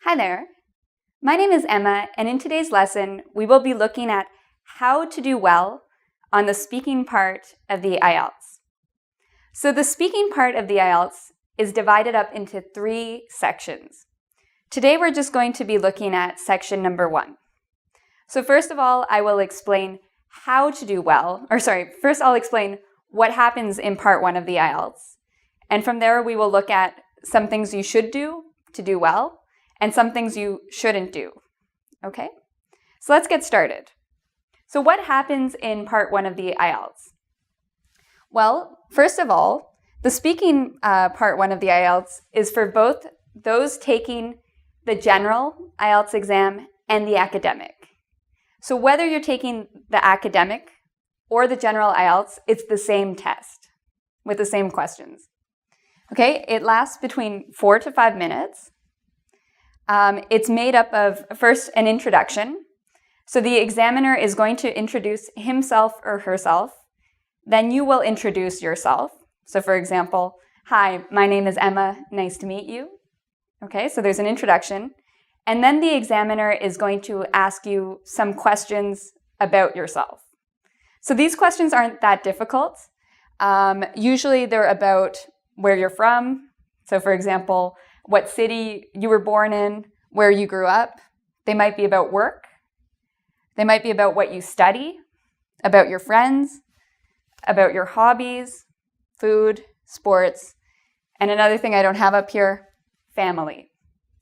Hi there. My name is Emma, and in today's lesson, we will be looking at how to do well on the speaking part of the IELTS. So the speaking part of the IELTS is divided up into 3 sections. Today, we're just going to be looking at section number 1. So first of all, I will explain how to do well, first I'll explain what happens in part 1 of the IELTS. And from there, we will look at some things you should do to do well, and some things you shouldn't do. Okay? So let's get started. So what happens in part 1 of the IELTS? Well, first of all, the speaking part 1 of the IELTS is for both those taking the general IELTS exam and the academic. So whether you're taking the academic or the general IELTS, it's the same test with the same questions. Okay, it lasts between 4 to 5 minutes. It's made up of, first, an introduction. So the examiner is going to introduce himself or herself. Then you will introduce yourself. So for example, hi, my name is Emma, nice to meet you. Okay, so there's an introduction. And then the examiner is going to ask you some questions about yourself. So these questions aren't that difficult. Usually they're about where you're from. So for example, what city you were born in, where you grew up. They might be about work. They might be about what you study, about your friends, about your hobbies, food, sports, and another thing I don't have up here, family.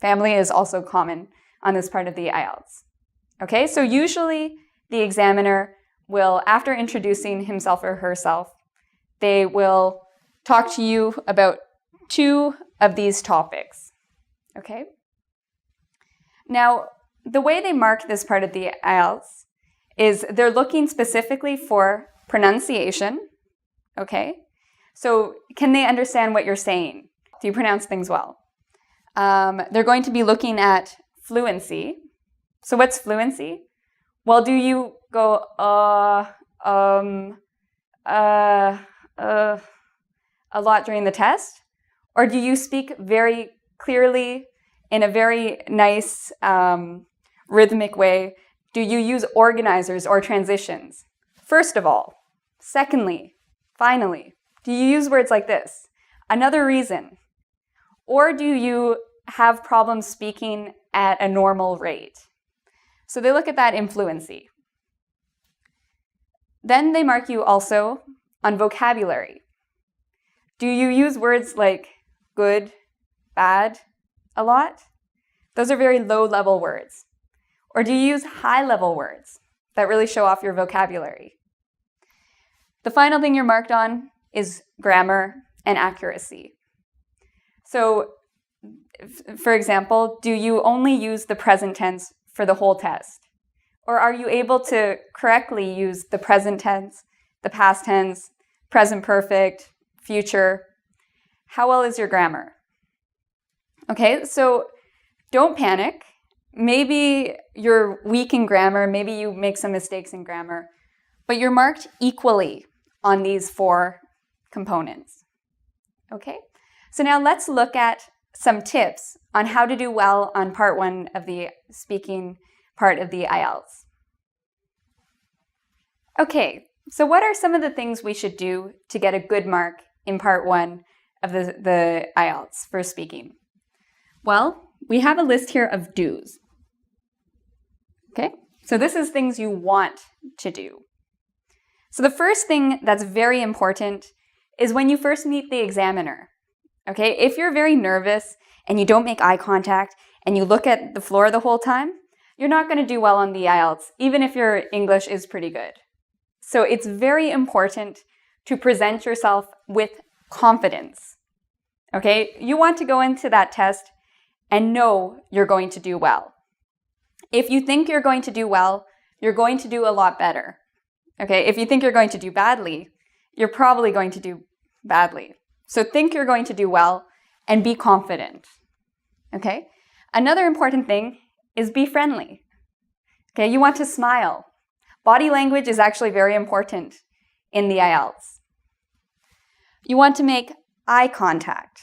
Family is also common on this part of the IELTS. Okay, so usually the examiner will, after introducing himself or herself, they will talk to you about 2 of these topics. Okay? Now, the way they mark this part of the IELTS is they're looking specifically for pronunciation. Okay? So can they understand what you're saying? Do you pronounce things well? They're going to be looking at fluency. So what's fluency? Well, do you go a lot during the test? Or do you speak very clearly in a very nice rhythmic way? Do you use organizers or transitions? First of all. Secondly, finally, do you use words like this? Another reason. Or do you have problems speaking at a normal rate? So they look at that in fluency. Then they mark you also on vocabulary. Do you use words like good, bad a lot? Those are very low-level words. Or do you use high-level words that really show off your vocabulary? The final thing you're marked on is grammar and accuracy. So, for example, do you only use the present tense for the whole test? Or are you able to correctly use the present tense, the past tense, present perfect, future? How well is your grammar? Okay, so don't panic. Maybe you're weak in grammar, maybe you make some mistakes in grammar, but you're marked equally on these 4 components. Okay, so now let's look at some tips on how to do well on part 1 of the speaking part of the IELTS. Okay, so what are some of the things we should do to get a good mark in part 1 of the IELTS for speaking? Well, we have a list here of do's. Okay, so this is things you want to do. So the first thing that's very important is when you first meet the examiner. Okay, if you're very nervous and you don't make eye contact and you look at the floor the whole time, you're not going to do well on the IELTS, even if your English is pretty good. So it's very important to present yourself with confidence. Okay, you want to go into that test and know you're going to do well. If you think you're going to do well, you're going to do a lot better. Okay, if you think you're going to do badly, you're probably going to do badly. So think you're going to do well and be confident. Okay, another important thing is be friendly. Okay, you want to smile. Body language is actually very important in the IELTS. You want to make eye contact.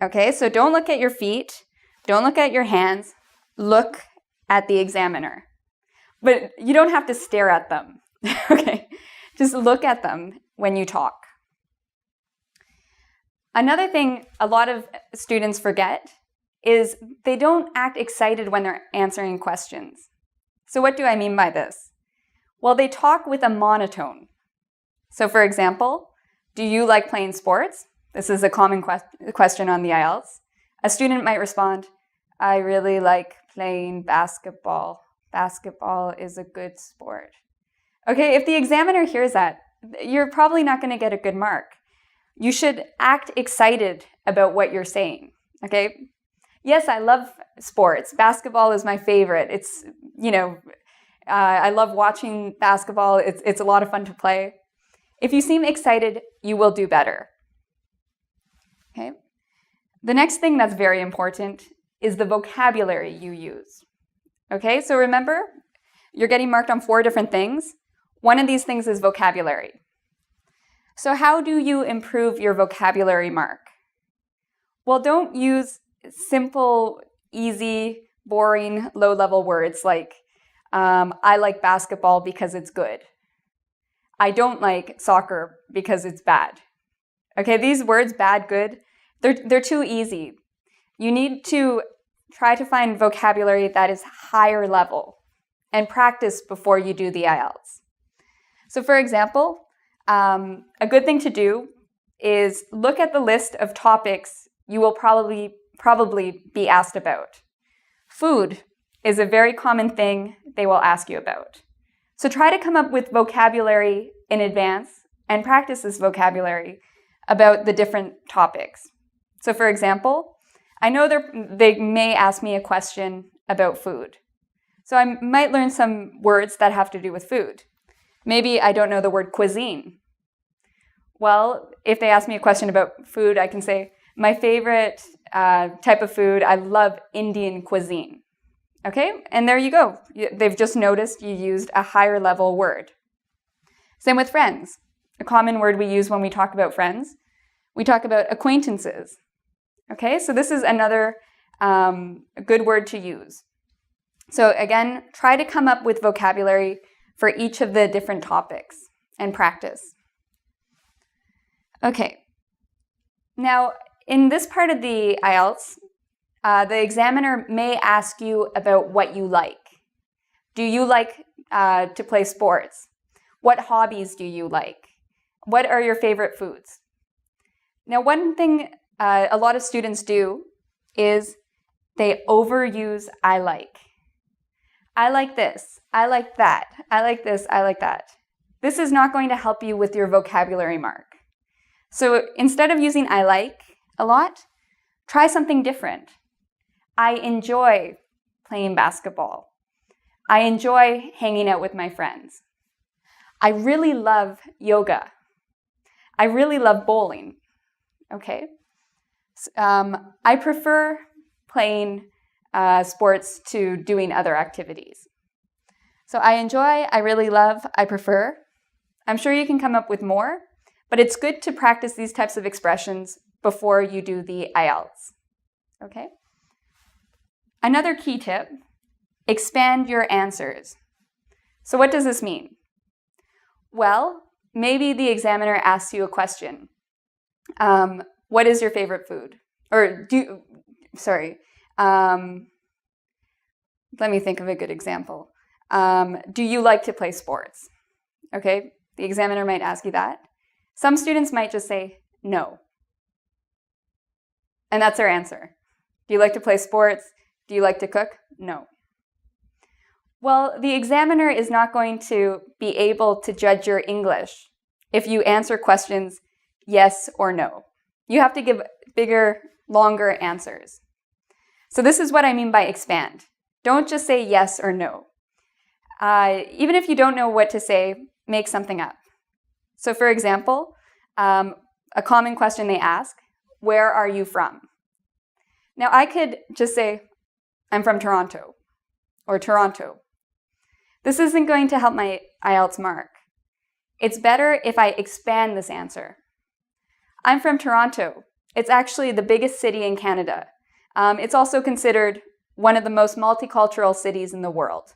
Okay, so don't look at your feet, don't look at your hands, look at the examiner. But you don't have to stare at them, okay? Just look at them when you talk. Another thing a lot of students forget is they don't act excited when they're answering questions. So what do I mean by this? Well, they talk with a monotone. So for example, do you like playing sports? This is a common question on the IELTS. A student might respond, I really like playing basketball. Basketball is a good sport. Okay, if the examiner hears that, you're probably not going to get a good mark. You should act excited about what you're saying, okay? Yes, I love sports. Basketball is my favorite. It's, I love watching basketball. It's a lot of fun to play. If you seem excited, you will do better, okay? The next thing that's very important is the vocabulary you use, okay? So remember, you're getting marked on 4 different things. One of these things is vocabulary. So how do you improve your vocabulary mark? Well, don't use simple, easy, boring, low-level words like, I like basketball because it's good. I don't like soccer because it's bad. Okay, these words, bad, good, they're too easy. You need to try to find vocabulary that is higher level and practice before you do the IELTS. So for example, a good thing to do is look at the list of topics you will probably be asked about. Food is a very common thing they will ask you about. So try to come up with vocabulary in advance and practice this vocabulary about the different topics. So for example, I know they may ask me a question about food. So I might learn some words that have to do with food. Maybe I don't know the word cuisine. Well, if they ask me a question about food, I can say, my favorite type of food, I love Indian cuisine. Okay, and there you go. They've just noticed you used a higher level word. Same with friends. A common word we use when we talk about friends. We talk about acquaintances. Okay, so this is another good word to use. So again, try to come up with vocabulary for each of the different topics and practice. Okay, now in this part of the IELTS, the examiner may ask you about what you like. Do you like to play sports? What hobbies do you like? What are your favorite foods? Now, one thing a lot of students do is they overuse I like. I like this. I like that. I like this. I like that. This is not going to help you with your vocabulary mark. So instead of using I like a lot, try something different. I enjoy playing basketball. I enjoy hanging out with my friends. I really love yoga. I really love bowling. Okay. I prefer playing sports to doing other activities. So I enjoy, I really love, I prefer. I'm sure you can come up with more, but it's good to practice these types of expressions before you do the IELTS. Okay? Another key tip, expand your answers. So what does this mean? Well, maybe the examiner asks you a question. What is your favorite food? Or let me think of a good example. Do you like to play sports? Okay, the examiner might ask you that. Some students might just say no. And that's their answer. Do you like to play sports? Do you like to cook? No. Well, the examiner is not going to be able to judge your English if you answer questions yes or no. You have to give bigger, longer answers. So this is what I mean by expand. Don't just say yes or no. Even if you don't know what to say, make something up. So for example, a common question they ask, where are you from? Now I could just say, I'm from Toronto, or Toronto. This isn't going to help my IELTS mark. It's better if I expand this answer. I'm from Toronto. It's actually the biggest city in Canada. It's also considered one of the most multicultural cities in the world.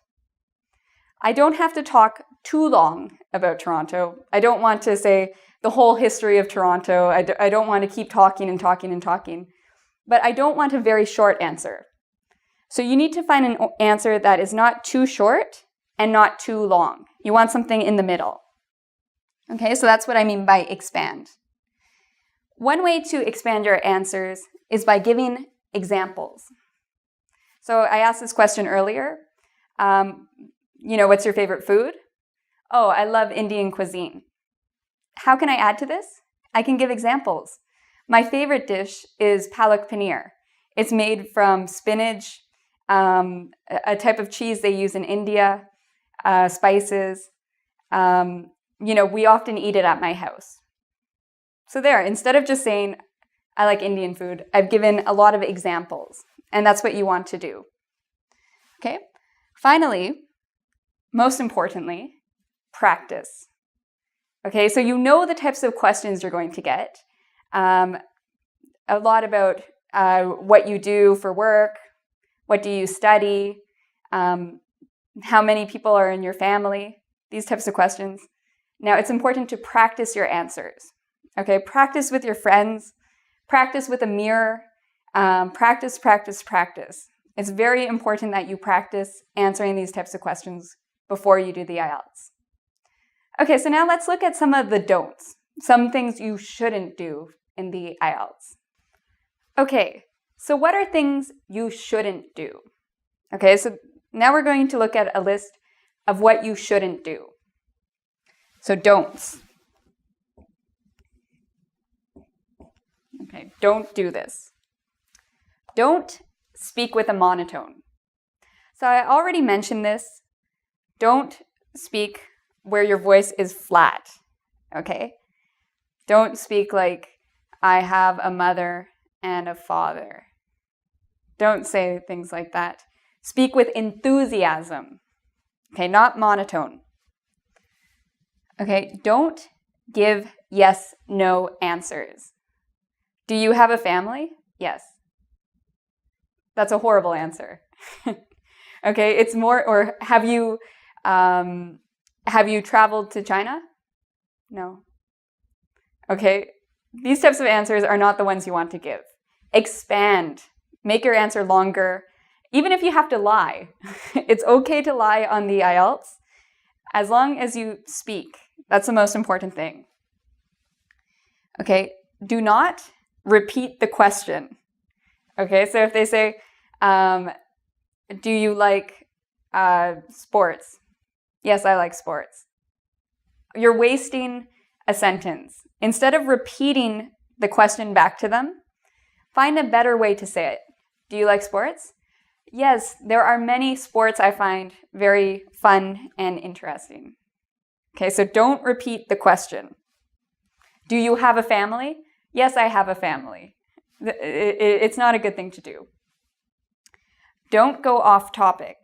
I don't have to talk too long about Toronto. I don't want to say the whole history of Toronto. I don't want to keep talking and talking and talking. But I don't want a very short answer. So you need to find an answer that is not too short and not too long. You want something in the middle. Okay, so that's what I mean by expand. One way to expand your answers is by giving examples. So I asked this question earlier. What's your favorite food? Oh, I love Indian cuisine. How can I add to this? I can give examples. My favorite dish is palak paneer. It's made from spinach, a type of cheese they use in India, spices. We often eat it at my house. So there, instead of just saying, I like Indian food, I've given a lot of examples. And that's what you want to do. Okay? Finally, most importantly, practice. Okay, so you know the types of questions you're going to get. A lot about what you do for work, what do you study, how many people are in your family, these types of questions. Now, it's important to practice your answers. Okay, practice with your friends, practice with a mirror, practice. It's very important that you practice answering these types of questions before you do the IELTS. Okay, so now let's look at some of the don'ts, some things you shouldn't do in the IELTS. Okay, so what are things you shouldn't do? Okay, so now we're going to look at a list of what you shouldn't do. So don'ts. Okay, don't do this. Don't speak with a monotone. So I already mentioned this. Don't speak where your voice is flat, okay? Don't speak like, I have a mother and a father. Don't say things like that. Speak with enthusiasm, okay, not monotone. Okay, don't give yes, no answers. Do you have a family? Yes. That's a horrible answer. Okay, it's more, or have you traveled to China? No. Okay, these types of answers are not the ones you want to give. Expand. Make your answer longer. Even if you have to lie. It's okay to lie on the IELTS as long as you speak. That's the most important thing. Okay, do not repeat the question. Okay, so if they say, do you like sports? Yes, I like sports. You're wasting a sentence. Instead of repeating the question back to them, find a better way to say it. Do you like sports? Yes, there are many sports I find very fun and interesting. Okay, so don't repeat the question. Do you have a family? Yes, I have a family. It's not a good thing to do. Don't go off topic.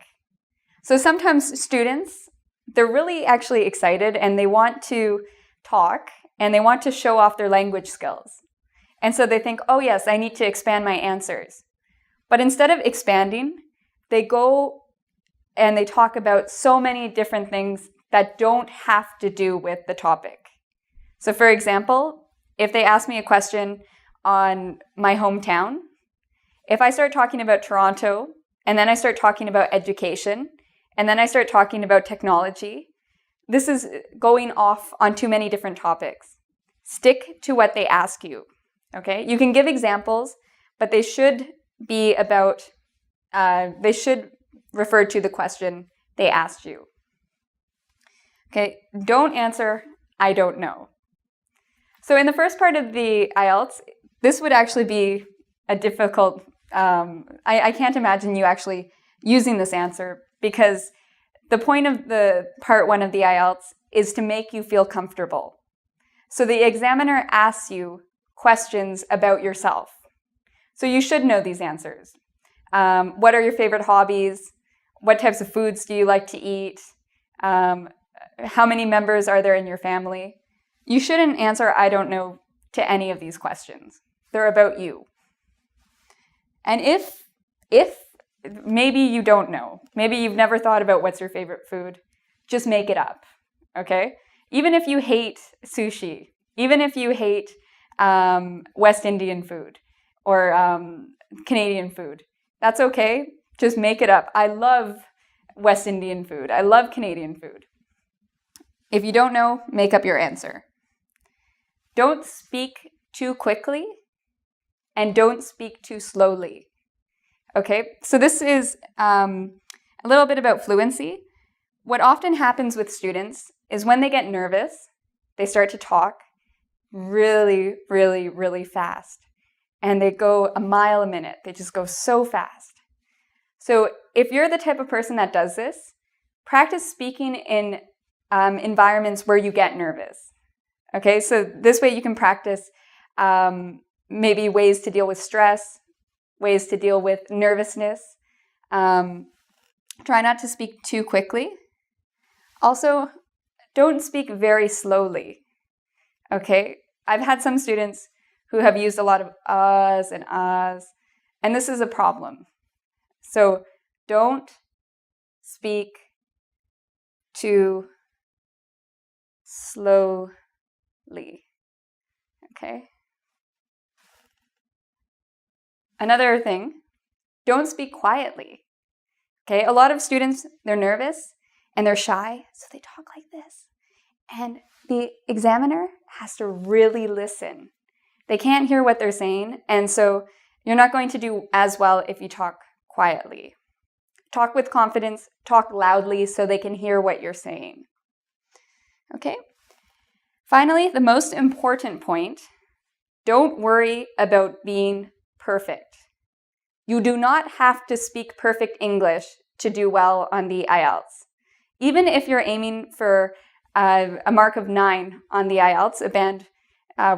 So sometimes students, they're really actually excited and they want to talk and they want to show off their language skills. And so they think, oh yes, I need to expand my answers. But instead of expanding, they go and they talk about so many different things that don't have to do with the topic. So for example, if they ask me a question on my hometown, if I start talking about Toronto, and then I start talking about education, and then I start talking about technology, this is going off on too many different topics. Stick to what they ask you, okay? You can give examples, but they should be about, they should refer to the question they asked you. Okay, don't answer, I don't know. So in the first part of the IELTS, this would actually be a difficult, I can't imagine you actually using this answer because the point of the part one of the IELTS is to make you feel comfortable. So the examiner asks you questions about yourself. So you should know these answers. What are your favorite hobbies? What types of foods do you like to eat? How many members are there in your family? You shouldn't answer I don't know to any of these questions. They're about you. And if maybe you don't know. Maybe you've never thought about what's your favorite food. Just make it up, okay? Even if you hate sushi, even if you hate West Indian food or Canadian food, that's okay. Just make it up. I love West Indian food. I love Canadian food. If you don't know, make up your answer. Don't speak too quickly and don't speak too slowly. Okay, so this is a little bit about fluency. What often happens with students is when they get nervous, they start to talk really, really, really fast. And they go a mile a minute. They just go so fast. So if you're the type of person that does this, practice speaking in environments where you get nervous. Okay, so this way you can practice maybe ways to deal with stress, ways to deal with nervousness. Try not to speak too quickly. Also, don't speak very slowly. Okay, I've had some students who have used a lot of uhs and ahs, and this is a problem. So don't speak too slowly. Okay. Another thing, don't speak quietly. Okay, a lot of students, they're nervous and they're shy, so they talk like this. And the examiner has to really listen. They can't hear what they're saying, and so you're not going to do as well if you talk quietly. Talk with confidence, talk loudly so they can hear what you're saying. Okay? Finally, the most important point, don't worry about being perfect. You do not have to speak perfect English to do well on the IELTS. Even if you're aiming for a mark of 9 on the IELTS, a band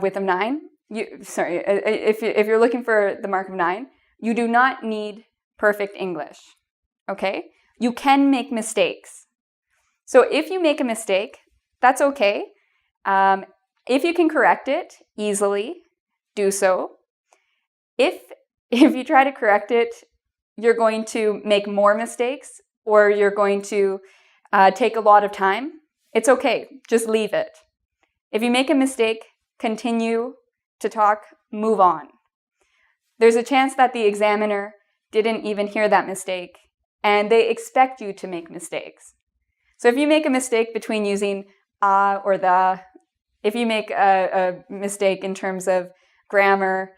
with a 9, if you're looking for the mark of 9, you do not need perfect English, okay? You can make mistakes. So if you make a mistake, that's okay. If you can correct it easily, do so. If you try to correct it, you're going to make more mistakes or you're going to take a lot of time, it's okay. Just leave it. If you make a mistake, continue to talk, move on. There's a chance that the examiner didn't even hear that mistake, and they expect you to make mistakes. So if you make a mistake between using or the, if you make a mistake in terms of grammar,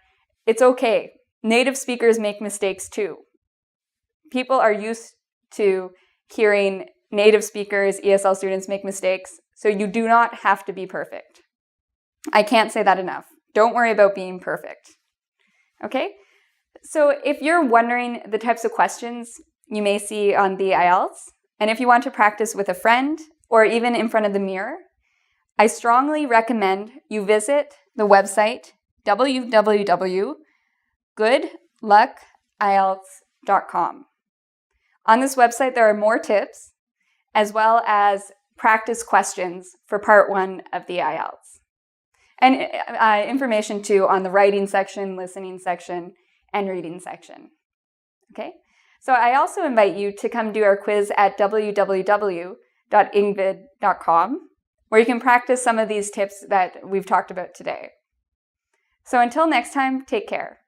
it's okay. Native speakers make mistakes too. People are used to hearing native speakers, ESL students make mistakes, so you do not have to be perfect. I can't say that enough. Don't worry about being perfect. Okay? So if you're wondering the types of questions you may see on the IELTS, and if you want to practice with a friend or even in front of the mirror, I strongly recommend you visit the website www.goodluckielts.com. On this website, there are more tips as well as practice questions for part 1 of the IELTS. And information too on the writing section, listening section, and reading section. Okay? So I also invite you to come do our quiz at www.ingvid.com, where you can practice some of these tips that we've talked about today. So until next time, take care.